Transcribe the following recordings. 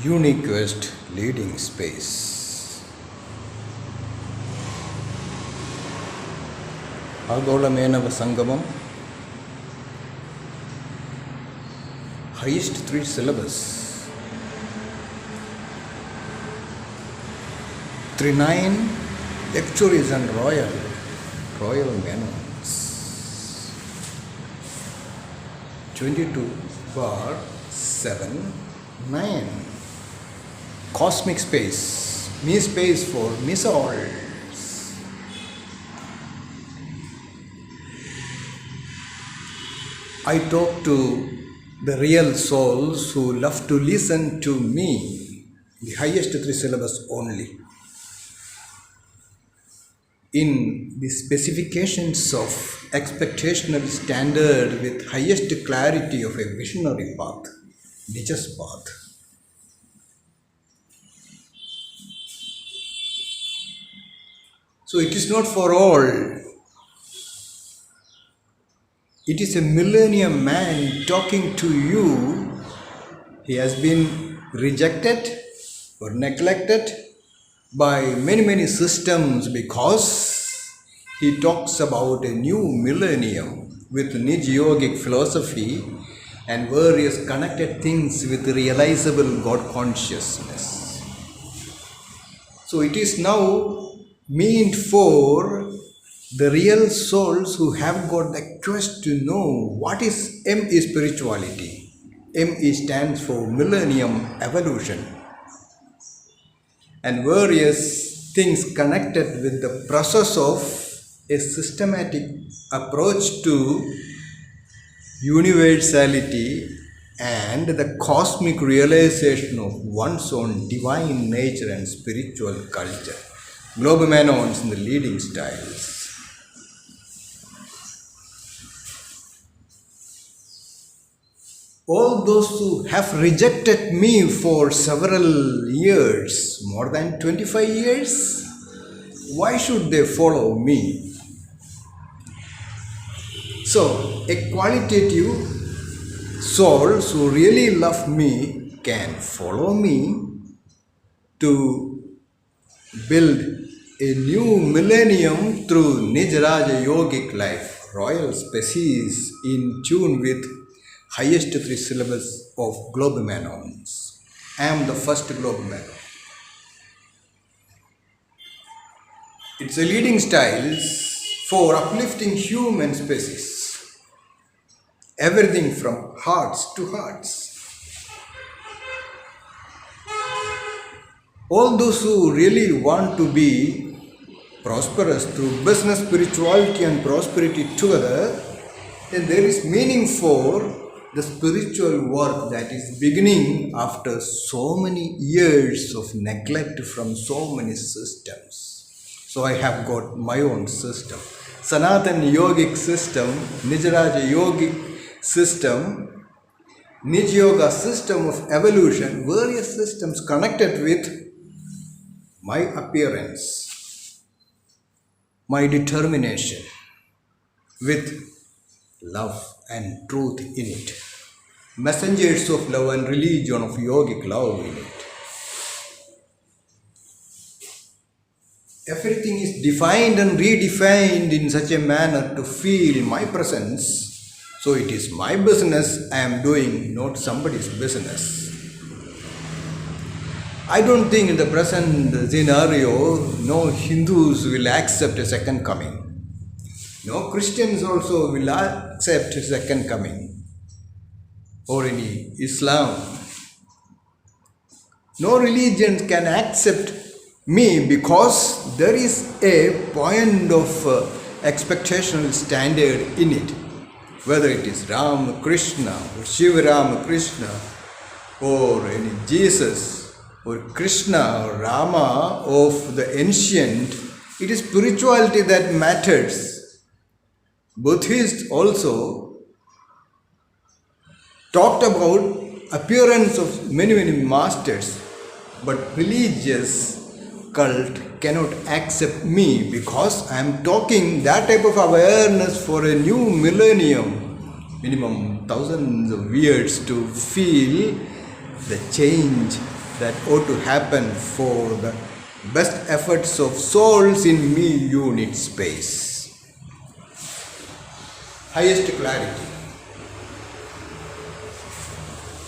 UNIQUEST Leading Space. Agola Menava Sangamam. Highest 3 syllabus. 39 lectures and Royal Menons. 22/7/9. Cosmic space, me space for MESSOULS. I talk to the real souls who love to listen to me, the highest 3 syllabus only. In the specifications of expectational standard with highest clarity of a visionary path, Nija's path. So it is not for all. It is a millennium man talking to you. He has been rejected or neglected by many systems because he talks about a new millennium with Nij yogic philosophy and various connected things with realizable God consciousness. So it is now meant for the real souls who have got the quest to know what is M is spirituality. M stands for Millennium Evolution and various things connected with the process of a systematic approach to universality and the cosmic realization of one's own divine nature and spiritual culture. Globe Menons in the leading styles. All those who have rejected me for several years, more than 25 years, why should they follow me? So, a qualitative souls who really love me can follow me to build a new millennium through Nijraja yogic life, royal species in tune with highest 3 syllabus of Globe Menons. I am the first Globe Menon. It's a leading styles for uplifting human species. Everything from hearts to hearts. All those who really want to be prosperous through business, spirituality and prosperity together, then there is meaning for the spiritual work that is beginning after so many years of neglect from so many systems. So I have got my own system. Sanatana yogic system, Nijraja yogic system, Nij yoga system of evolution, various systems connected with my appearance, my determination, with love and truth in it. Messengers of love and religion of yogic love in it. Everything is defined and redefined in such a manner to feel my presence. So it is my business I am doing, not somebody's business. I don't think in the present scenario, no Hindus will accept a second coming. No Christians also will accept a second coming. Or any Islam. No religion can accept me because there is a point of expectational standard in it. Whether it is Ram Krishna or Shiva Ram Krishna or any Jesus or Krishna or Rama of the ancient, it is spirituality that matters. Buddhists also talked about appearance of many masters, but religious cult cannot accept me because I am talking that type of awareness for a new millennium, minimum thousands of years to feel the change that ought to happen for the best efforts of souls in me unit space. Highest clarity.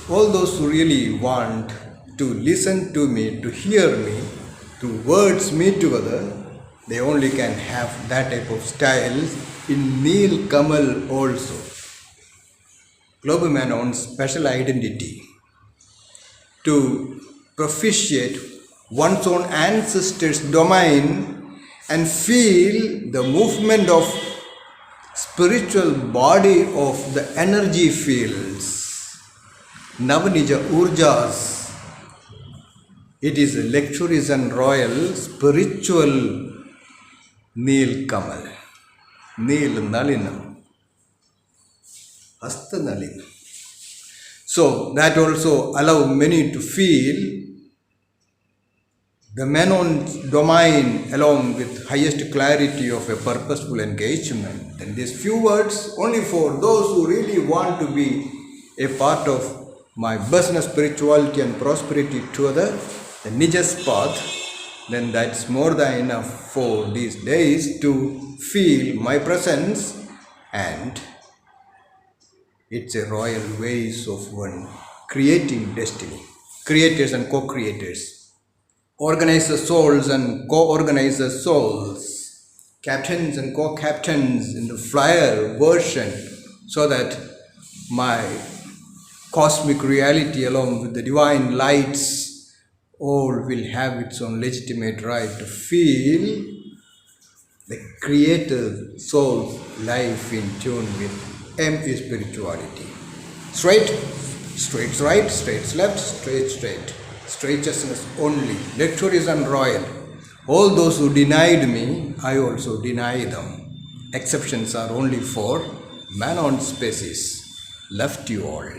All those who really want to listen to me, to hear me, to words me together, they only can have that type of style in Neel Kamal also. Global Menons special identity to propitiate one's own ancestors' domain and feel the movement of spiritual body of the energy fields, Navnija Urjas. It is a luxurious and royal spiritual Neel Kamal, Neel Nalinam, Hasta Nalinam. So that also allow many to feel the Menons domain along with highest clarity of a purposeful engagement. And these few words only for those who really want to be a part of my business, spirituality and prosperity together, the Nijas path, then that's more than enough for these days to feel my presence, and it's a royal ways of one creating destiny, creators and co-creators, organizer souls and co-organizer souls, captains and co-captains in the flyer version, so that my cosmic reality along with the divine lights all will have its own legitimate right to feel the creator soul's life in tune with ME spirituality. Straight right, straight left, straight. Straightness only, luxurious and royal. All those who denied me, I also deny them. Exceptions are only for MENONSPECIES. Left you all.